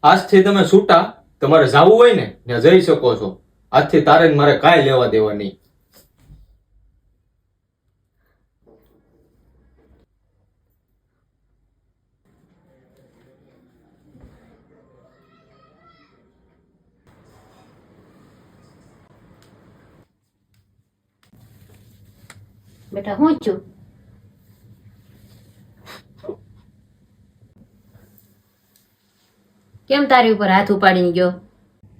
આજથી તમે છૂટા, તમારે જવું હોય ને ત્યાં જઈ શકો છો. આજથી તારે ને મારે કાંઈ લેવા દેવા નહીં. બેટા હું છું? કેમ તારી ઉપર હાથ ઉપાડીને ગયો?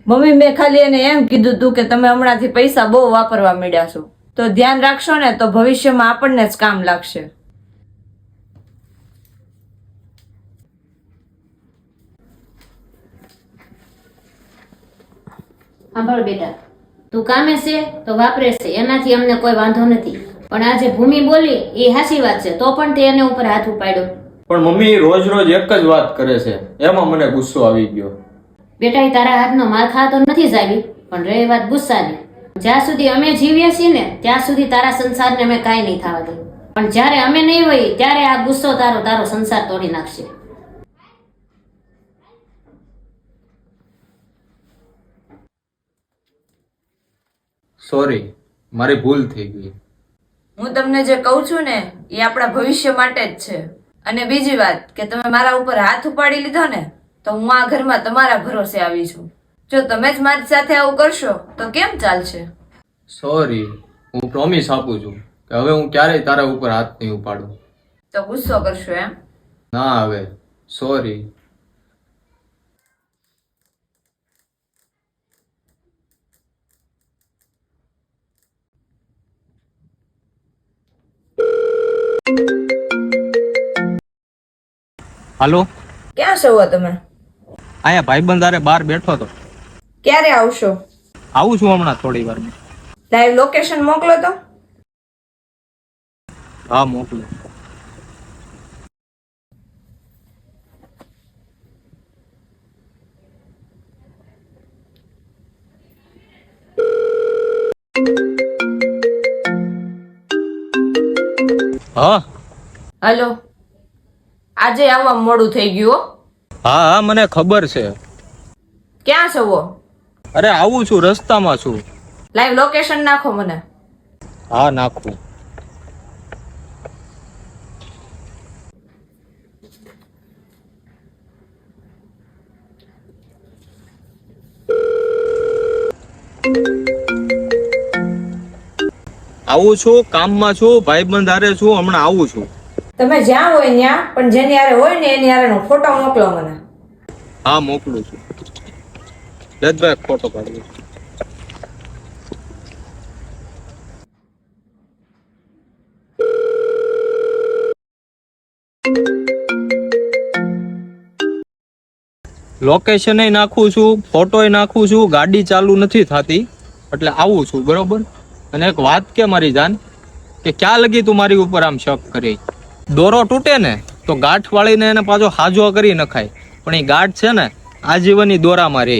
મમ્મી, મેં ખાલી એને એમ કીધું તું કે તમે હમણાંથી પૈસા બહુ વાપરવા માંડ્યા છો, તો ધ્યાન રાખશો ને તો ભવિષ્યમાં આપણને જ કામ લાગશે. સાંભળ બેટા, તું કામે છે તો વાપરે છે, એનાથી અમને કોઈ વાંધો નથી. પણ આજે ભૂમિ બોલી એ હાચી વાત છે, તો પણ તે એને ઉપર હાથ ઉપાડ્યો. પણ મમ્મી રોજ રોજ એક જ વાત કરે છે, એમાં મને ગુસ્સો આવી ગયો. બેટા એ તારા હાથનો માર ખાતો નથી જ આવી, પણ રહી વાત ગુસ્સાની, જ્યાં સુધી અમે જીવીએ છીએ ને ત્યાં સુધી તારા સંસારને અમે કાંઈ નહીં થવા દઈએ. પણ જ્યારે અમે નહીં હોઈએ ત્યારે આ ગુસ્સો તારો સંસાર તોડી નાખશે. સોરી, મારી ભૂલ થઈ ગઈ. હું તમને જે કહું છું ને એ આપણા ભવિષ્ય માટે જ છે. અને બીજી વાત કે તમે મારા ઉપર હાથ ઉપાડી લીધો ને તો હું આ ઘરમાં તમારા ભરોસે આવી છું. જો તમે જ મારી સાથે આવું કરશો તો કેમ ચાલશે? સોરી, હું પ્રોમિસ આપું છું કે હવે હું ક્યારેય તારા ઉપર હાથ નહીં ઉપાડું. તો ગુસ્સો કરશો એમ? ના, હવે સોરી. હાલો, ક્યાં છો તમે? અહીંયા ભાઈબંધ હારે બહાર બેઠો હતો. ક્યારે આવશો? આવું છું હમણાં થોડી વાર. લાઈવ લોકેશન મોકલો તો. હા, મોકલો. હા હલો, આજે આવવા મોડું થઈ ગયું હો. હા હા, મને ખબર છે. ક્યાં છો? અરે આવું છું, રસ્તામાં છું. લાઈવ લોકેશન નાખો મને. હા, નાખું. આવું છું, કામમાં છું, ભાઈબંધ હારે છું, હમણાં આવું છું. તમે જ્યાં હોય ત્યાં, પણ જેની હારે હોય ને એની હારેનો ફોટો મોકલો મને. હા, મોકલું છું. જતભાઈ ફોટો પાડજો. લોકેશન નાખું છું, ફોટોય નાખું છું, ગાડી ચાલુ નથી થતી એટલે આવું છું, બરોબર. અને એક વાત કે મારી જાન, કે ક્યાં લગી તું મારી ઉપર આમ શક કરી? દોરો તૂટે ને તો ગાંઠ વાળીને એને પાછો હાજો કરી નખાય, પણ એ ગાંઠ છે ને આજીવનની દોરામાં રહે.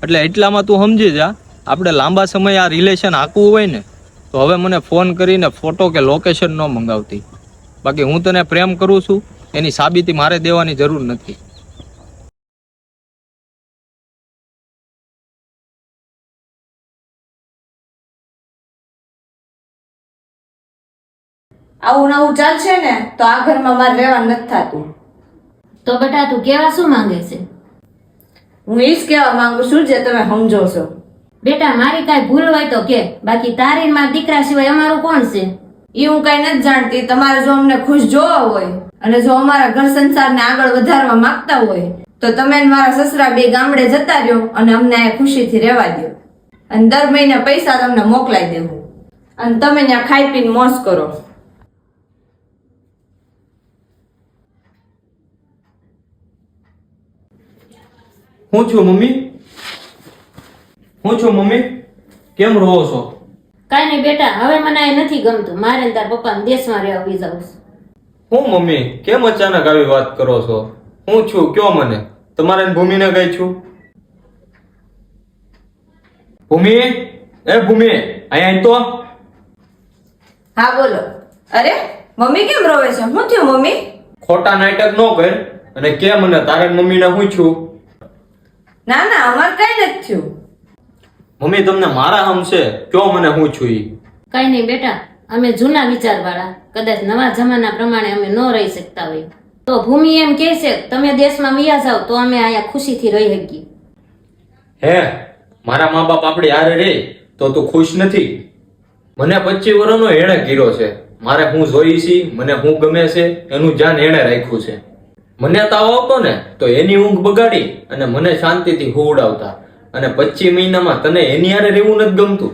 એટલે એટલામાં તું સમજી જા, આપણે લાંબા સમય આ રિલેશન આખવું હોય ને તો હવે મને ફોન કરીને ફોટો કે લોકેશન ન મંગાવતી. બાકી હું તને પ્રેમ કરું છું એની સાબિતી મારે દેવાની જરૂર નથી. આવું નવું ચાલશે ને તો આ ઘરમાં મારે રહેવા નથી થતું. તો બેટા તું કેવા શું માંગે છે? હું એ જ કહેવા માંગુ છું જે તમે સમજો છો. બેટા મારી કાંઈ ભૂલ હોય તો કે, બાકી તારી ને મારા દીકરા સિવાય અમારું કોણ છે? એ હું કઈ નથી જાણતી. તમારે જો અમને ખુશ જોવા હોય અને જો અમારા ઘર સંસારને આગળ વધારવા માંગતા હોય તો તમે ને મારા સસરા બે ગામડે જતા રહ્યો અને અમને આ ખુશીથી રહેવા દો. અને દર મહિને પૈસા તમને મોકલાઈ દેવું અને તમે ત્યાં ખાઈ પીને મોજ કરો. હું છું મમ્મી? હું છું મમ્મી? કેમ રહો છો? કાંઈ નહીં બેટા, હવે મને આ નથી ગમતું. મારે ને તાર પપ્પાને દેશમાં રહેવા બી જવું છે. હું મમ્મી કેમ અચાનક આવી વાત કરો છો? હું છું કયો મને? તમારે ભૂમિને ગઈ છું? ભૂમિ, એ ભૂમિ અહીંયા તો. હા બોલો. અરે મમ્મી કેમ રોવે છે? શું થયું મમ્મી? ખોટા નાટક ન કર અને કે મને તારે મમ્મીને હું છું. ના ના અમારે કઈ નથી થયું. મમ્મી તમને મારા હમ છે, કયો મને હું છું ઈ. કઈ નહીં બેટા, અમે જૂના વિચારવાળા, કદાચ નવા જમાના પ્રમાણે અમે ન રહી શકતા હોય તો ભૂમિ એમ કહે છે તમે દેશમાં વયા જાઓ તો અમે અહીંયા ખુશીથી રહી શકીએ. હે મારા મા બાપ આપણી હારે રે તો તું ખુશ નથી? મને 25 વર્ષનો એણે ગીરો છે. મારે હું જોઈ છી, મને હું ગમે છે એનું ધ્યાન એણે રાખ્યું છે. મને તાવ આવતો ને તો એની ઊંઘ બગાડી અને મને શાંતિથી હુવડાવતા, અને 25 મહિનામાં તને એની હારે રહેવું નથી ગમતું?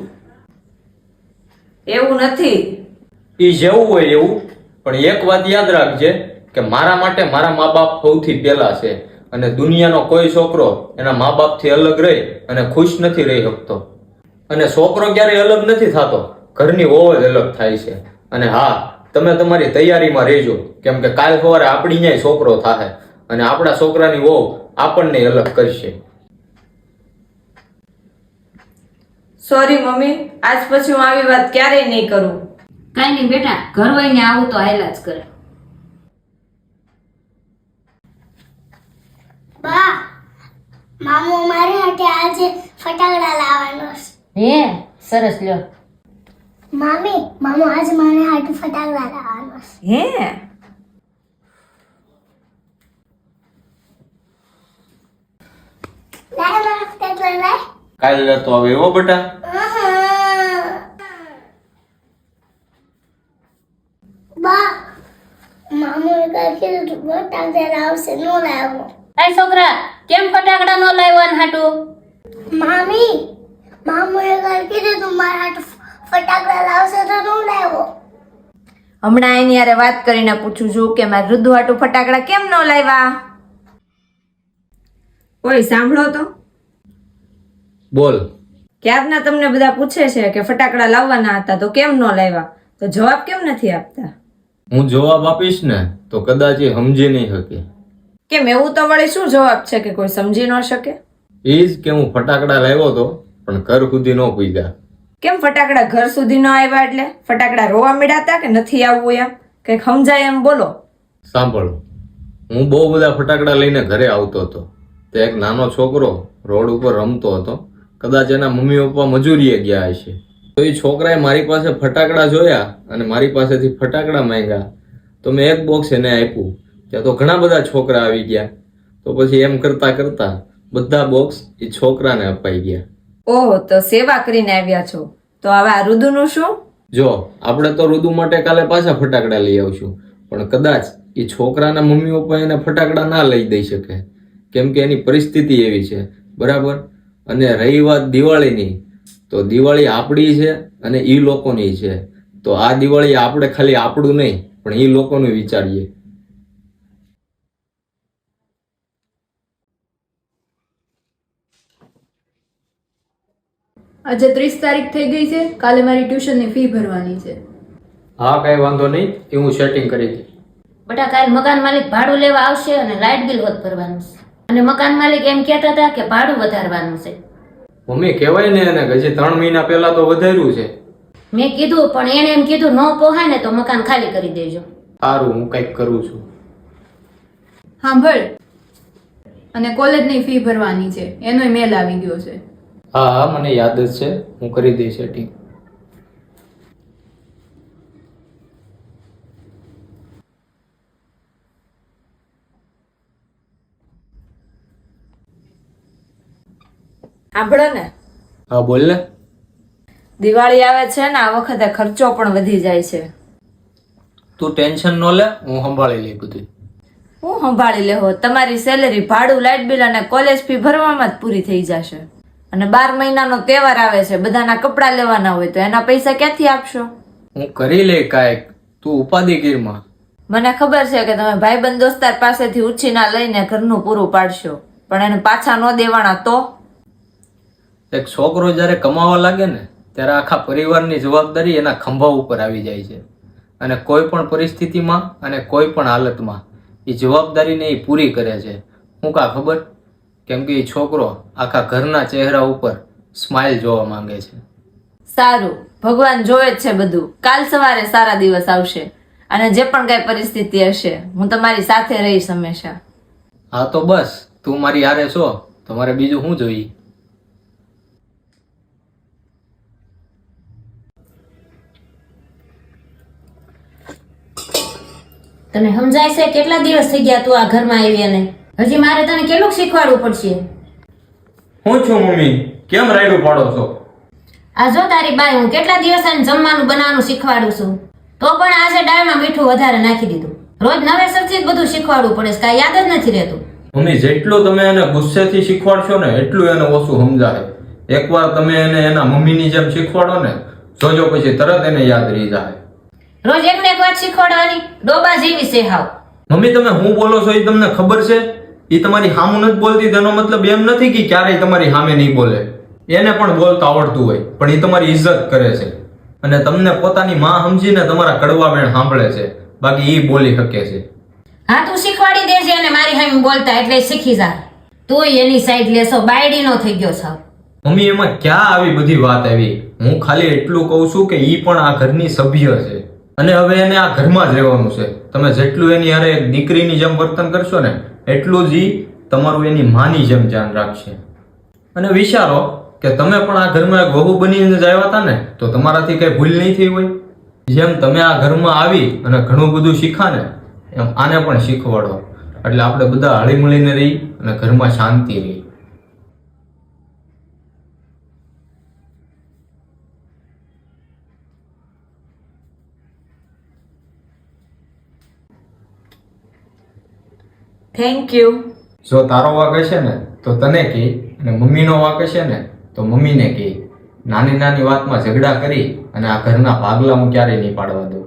એવું નથી. ઈ જેવું હોય એવું, પણ એક વાત યાદ રાખજે કે મારા માટે મારા મા બાપ સૌથી પહેલા છે, અને દુનિયાનો કોઈ છોકરો એના મા બાપથી અલગ રહી અને ખુશ નથી રહી શકતો. અને છોકરો ક્યારેય અલગ નથી થતો, ઘરની વહુ જ અલગ થાય છે. અને હા, તમે તમારી તૈયારીમાં રહેજો, કેમ કે કાલ સવારે આપણી ન્યાય છોકરો થાય અને આપણા છોકરાની વહુ આપણને અલગ કરશે. સોરી મમ્મી, આજ પછી હું આવી વાત ક્યારેય નહીં કરું. કઈ નહીં બેટા, ઘર વહીને આવું તો હાલ્યા જ કરે. બા, મામો મારી હાટે આજે ફટાકડા લાવવાનો છે. હે સરસ, લ્યો. મામી, મામો આજે મારી હાટે ફટાકડા લાવવાનો છે. હે લાય મારા ફટાકડા લાય. કાલે તો હવે એવો બેટા. બા, મામો એ કાલ કીધું તું ફટાકડા લાવશે, નો લાવ્યો. એ છોકરા, કેમ ફટાકડા નો લાવ્યો હાટું? મામી, મામો એ કાલ કીધું તું મારા હાટે ફટાકડા લાવશે તો નો લાવ્યો. હમણાં એની હારે વાત કરીને પૂછું છું કે મારે રુદુ હાટું ફટાકડા કેમ ન લાવ્યા. ઓય સાંભળો તો, બોલ. ક્યારના તમને બધા પૂછે છે કે ફટાકડા લાવવાના હતા તો કેમ ન લાવ્યા, તો જવાબ કેમ નથી આપતા? હું જવાબ આપીશ ને તો કદાચ એ સમજી નહીં શકે. કેમ એવું તો વળી શું જવાબ છે કે કોઈ સમજી ન શકે? એ જ કે હું ફટાકડા લાવ્યો તો પણ ઘર સુધી ન પૂગ્યા. કેમ ફટાકડા ઘર સુધી ન આવ્યા એટલે ફટાકડા રોવા મળ્યા કે નથી આવવું એમ કઈક સમજાય એમ બોલો. સાંભળો, હું બહુ બધા ફટાકડા લઈને ઘરે આવતો હતો. તે એક નાનો છોકરો રોડ ઉપર રમતો હતો. કદાચ એના મમ્મી પપ્પા મજૂરીએ ગયા હશે, તો એ છોકરાએ મારી પાસે ફટાકડા જોયા અને મારી પાસેથી ફટાકડા માંગ્યા. તો મેં એક બોક્સ એને આપ્યું. ત્યાં તો ઘણા બધા છોકરા આવી ગયા. તો પછી એમ કરતા કરતા બધા બોક્સ એ છોકરાને અપાઈ ગયા. ઓહ, તો સેવા કરીને આવ્યા છો. તો હવે આ રુદુનું શું? જો આપણે તો રુદુ માટે કાલે પાછા ફટાકડા લઈ આવશું, પણ કદાચ એ છોકરાના મમ્મી પપ્પા એને ફટાકડા ના લઈ દઈ શકે, કેમ કે એની પરિસ્થિતિ એવી છે. બરાબર. અને રહી વાત દિવાળીની, તો દિવાળી આપણી છે અને એ લોકોની છે. તો આ દિવાળી આપણે ખાલી આપણું નહીં પણ એ લોકોનું વિચારીએ. આજે 30 તારીખ થઈ ગઈ છે. કાલે મારી ટ્યુશનની ફી ભરવાની છે. હા, કઈ વાંધો નહીં, એ હું સેટિંગ કરી દઈશ. બેટા, કાલ મકાન માલિક ભાડું લેવા આવશે અને લાઇટ બિલ હોત ભરવાનું છે. અને મકાન માલિક એમ કહેતા હતા કે ભાડું વધારવાનું છે. મમ્મી કહેવાય ને એને, હજી 3 મહિના પહેલા તો વધાર્યું છે. મેં કીધું પણ એને એમ કીધું ન પોહાય ને તો મકાન ખાલી કરી દેજો. સારું, હું કંઈક કરું છું. સાંભળ, અને કોલેજની ફી ભરવાની છે, એનોય મેલ આવી ગયો છે. હા હા, મને યાદ જ છે, હું કરી દઈશ સેટિંગ. સાંભળો ને, હા બોલ ને. દિવાળી આવે છે ને આ વખતે ખર્ચો પણ વધી જાય છે. તું ટેન્શન ન લે, હું સંભાળી લઈ બધું. હું સંભાળી લેહો, તમારી સેલેરી ભાડું, લાઇટ બિલ અને કોલેજ ફી ભરવામાં જ પૂરી થઈ જશે. અને 12 મહિનાનો તહેવાર આવે છે, બધાના કપડા લેવાના હોય તો એના પૈસા ક્યાંથી આપશો? હું કરી લે કાંઈક, તું ઉપાધિ ગીરમાં. મને ખબર છે કે તમે ભાઈબંધ દોસ્તાર પાસેથી ઉછીના લઈને ઘરનું પૂરું પાડશો, પણ એને પાછા ન દેવાના તો? એક છોકરો જ્યારે કમાવા લાગે ને ત્યારે આખા પરિવારની જવાબદારી એના ખંભા ઉપર આવી જાય છે. અને કોઈ પણ પરિસ્થિતિમાં અને કોઈ પણ હાલતમાં એ જવાબદારીને એ પૂરી કરે છે. શું કા ખબર? કેમ કે એ છોકરો આખા ઘરના ચહેરા ઉપર સ્માઇલ જોવા માંગે છે. સારું, ભગવાન જોવે જ છે બધું. કાલ સવારે સારા દિવસ આવશે અને જે પણ કઈ પરિસ્થિતિ હશે હું તમારી સાથે રહીશ હંમેશા. હા તો બસ, તું મારી હારે છો તમારે બીજું શું જોઈએ? તને સમજાય છે? કેટલા દિવસ થઈ ગયા તું આ ઘરમાં આવી અને હજી મારે તને કેટલું શીખવાડવું પડશે? હું છું મમ્મી, કેમ રાયડું પાડો છો? આ જો તારી બાઈ, હું કેટલા દિવસ આને જમવાનું બનાવવાનું શીખવાડું છું, તો પણ આજે દાળમાં મીઠું વધારે નાખી દીધું. રોજ નવેસરથી જ બધું શીખવાડવું પડે છે, કાંઈ યાદ જ નથી રહેતું. મમ્મી, જેટલું તમે એને ગુસ્સેથી શીખવાડશો ને એટલું એને ઓછું સમજાય. એકવાર તમે એને એના મમ્મીની જેમ શીખવાડો ને, જોજો પછી તરત એને યાદ રહી જાય. રોજ એક ને એક વાત શીખવાડવાની, ડોબા જેવી છે હાવ. મમ્મી, તમે હું બોલો છો એ તમને ખબર છે? એ તમારી સામું નથી બોલતી તેનો મતલબ એમ નથી કે ક્યારેય તમારી સામે નહીં બોલે. એને પણ બોલતા આવડતું હોય, પણ એ તમારી ઇજ્જત કરે છે અને તમને પોતાની માં સમજીને તમારા કડવા વેણ સાંભળે છે, બાકી એ બોલી શકે છે. હા, તું શીખવાડી દેજે અને મારી સામે બોલતા, એટલે શીખી જા. તું એની સાઈડ લેશો, બાયડીનો થઈ ગયો સાવ. મમ્મી, એમાં ક્યાં આવી બધી વાત આવી? હું ખાલી એટલું કહું છું કે ઈ પણ આ ઘરની સભ્ય છે અને હવે એને આ ઘરમાં જ રહેવાનું છે. તમે જેટલું એની હારે એક દીકરીની જેમ વર્તન કરશો ને એટલું જ ઈ તમારું એની માની જેમ ધ્યાન રાખશે. અને વિચારો કે તમે પણ આ ઘરમાં એક વહુ બનીને જ આવ્યા હતા ને, તો તમારાથી કઈ ભૂલ નહીં થઈ હોય. જેમ તમે આ ઘરમાં આવી અને ઘણું બધું શીખા ને, એમ આને પણ શીખવાડો, એટલે આપણે બધા હળી મળીને રહી અને ઘરમાં શાંતિ રહી. Thank you. જો તારો વાક હશે ને તો તને કહે, અને મમ્મીનો વાક હશે ને તો મમ્મીને કહે. નાની નાની વાતમાં ઝઘડા કરી અને આ ઘરના ભાગલા હું ક્યારેય નહીં પાડવા દઉં.